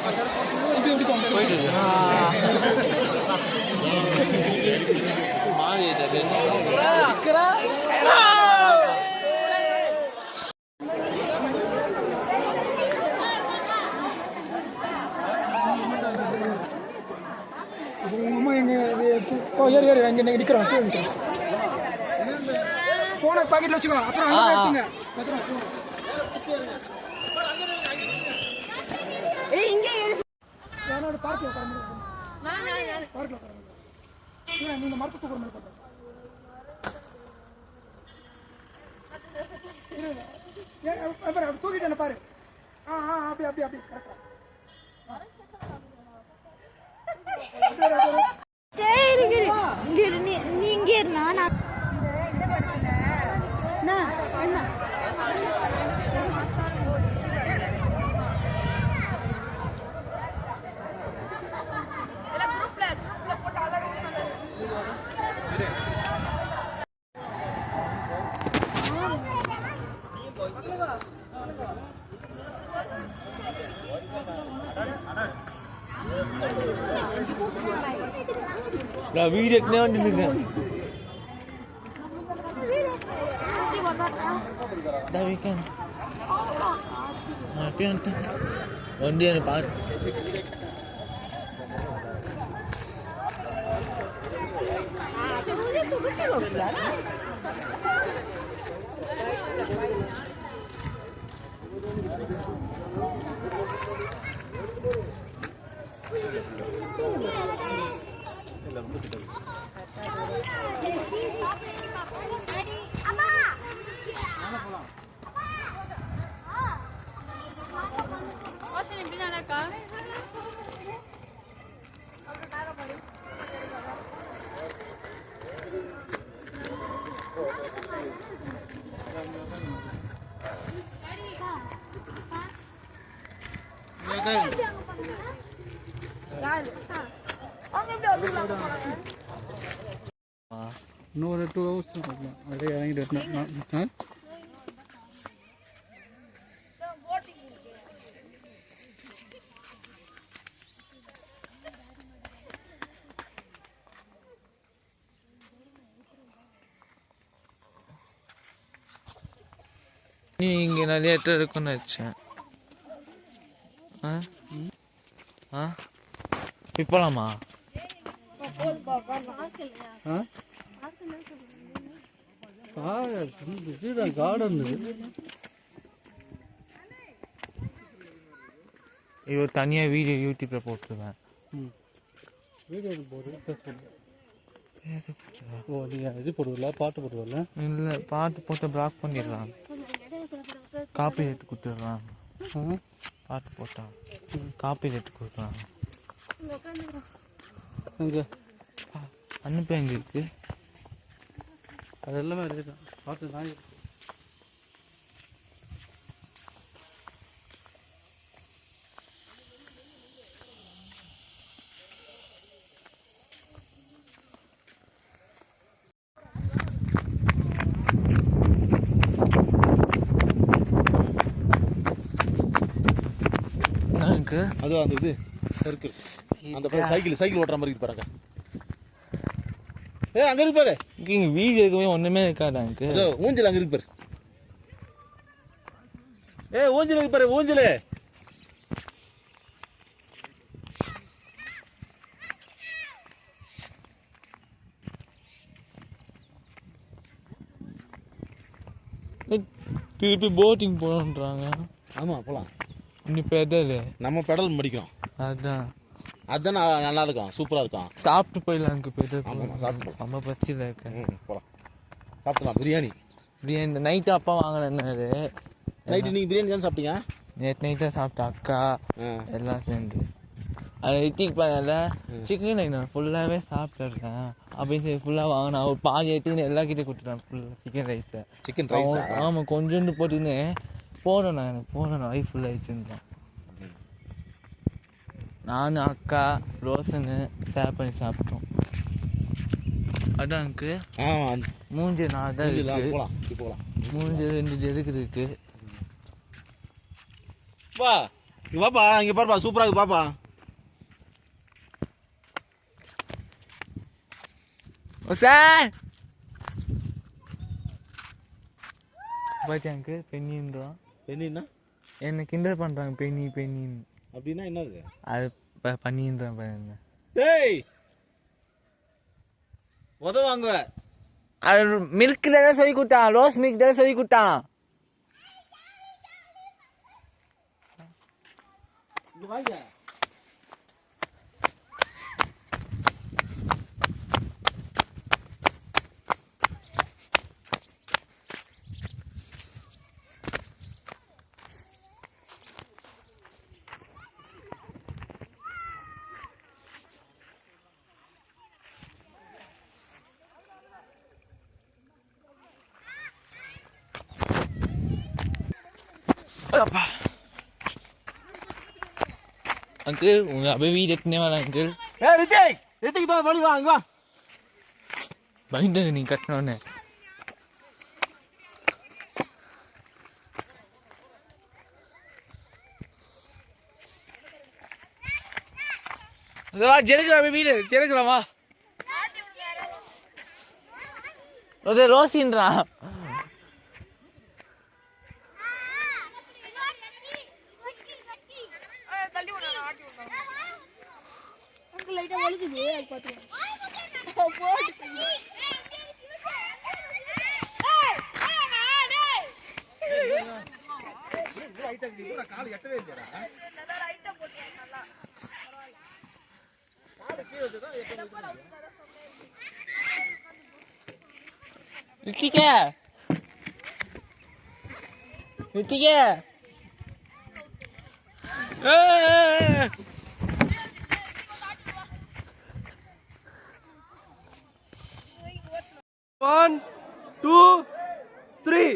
போயிட்டு இருக்கு மாறி எங்க நிக்கிறோம் போனை பாக்கெட்ல வச்சுக்கோ அப்புறம் அங்க எடுத்துங்க ஏய் இங்க யாரோட பார்க்ல உட்கார்ந்து நான் பார்க்ல உட்கார்ந்து நீங்க மரத்து தூக்குற மாதிரி பண்ற ஏய் தூக்கிட்டேன பாரு அப்படி கரெக்ட்டா சரி நீ இங்கே இருந்தா நான் என்ன வீடியோ நின்றுங்க வண்டி பாட்டு இன்னொரு 2 hours அப்படியே இறங்கிட்டு நீ இங்கே நிறைய இடத்துல இருக்குன்னு வச்சேன் இப்போலாமா கார்டன் இது தனியாக வீடியோ யூடியூப்ல போட்டுருவேன் வீடியோ ஓ நீங்கள் இது போடுவல பாட்டு போடுவல இல்லை பாட்டு போட்டு பிளாக் பண்ணிடலாம் காப்பி ரேட்டு கொடுத்துடலாம் பாட்டு போட்டா காப்பி ரேட்டு கொடுக்கலாம் இங்கே அனுப்ப எங்கே இருக்கு அது எல்லாமே எடுத்துட்டேன் பாட்டு நான் அதுவும் அந்த இது சர்க்கிள் அந்த சைக்கிள் ஓட்டுற மாதிரி இருக்கு பாருங்க அங்க இருக்கு பாரு இங்க வீடியோ இருக்கவே ஒண்ணுமே இருக்காடா எனக்கு ஊஞ்சல் அங்க இருக்கு பாரு ஊஞ்சல் இருக்கு பாரு ஊஞ்சல் திருப்பி போட்டிங் போகணுன்றாங்க ஆமா போலாம் இன்னி பெடல் நம்ம பெடல் முடிக்கிறோம் அதான் நல்லா இருக்கும் சூப்பரா இருக்கும் சாப்பிட்டு போயிடலாம் எனக்கு பெடல் ஆமாம் சாப்பிட்டு செம்ம பசியில் இருக்கேன் போகலாம் சாப்பிடலாம் பிரியாணி நைட்டு அப்பா வாங்கினாரு நைட்டு நீங்கள் பிரியாணி தான் சாப்பிட்டீங்க நேற்று நைட்டாக சாப்பிட்டேன் அக்கா எல்லாம் சேர்ந்து அது எத்திக்கு பண்ணல சிக்கன் நான் ஃபுல்லாகவே சாப்பிட்டுருக்கேன் அப்படின்னு சரி ஃபுல்லாக வாங்கினா ஒரு பாதி எடுத்துக்கின்னு எல்லா கிட்டே கொடுத்துட்டேன் ஃபுல்லாக சிக்கன் ரைஸ் ஆமாம் கொஞ்சோண்டு போட்டுக்கின்னு போடணும் எனக்கு போடணும் ஐ ஃபுல்லாக ஆயிடுச்சுருந்தேன் நான் அக்கா ரோசனு ஷேர் பண்ணி சாப்பிட்டோம் அதான் எனக்கு மூஞ்சி நான் தான் இருக்கு மூஞ்சி 2 ஜெருக்கு இருக்கு வா இங்க பாப்பா, இங்க பாருப்பா, சூப்பரா இருக்கு பாப்பா. சார் பாத்தியா அங்கிள் பெண்ணின்றான். பெண்ணின்னா என்ன கிண்டல் பண்றாங்க பெண்ணின்னு. அப்படின்னா என்னது? அது பண்ணின்றான் பாருங்க. டேய் உதவாங்க. அது மில்க் தானே சொல்லி கொடுத்தான், ரோஸ் மில்க் தானே சொல்லி கொடுத்தான். இங்க வாங்க. अंकल अभी भी देखने वाला अंकल. ஏய் ரித்திக், ரித்திக் தோ வழி வா, இங்க வா. பயந்து நீ கட்டணும்னு. வா ஜெருக்குறா வீடு ஜெருக்குறா வா. அது ரோசின்றா. லைட்டா வலிக்குது அது பாத்து கால் எட்டவே இல்லடா. Ritika Ritika One, two, three.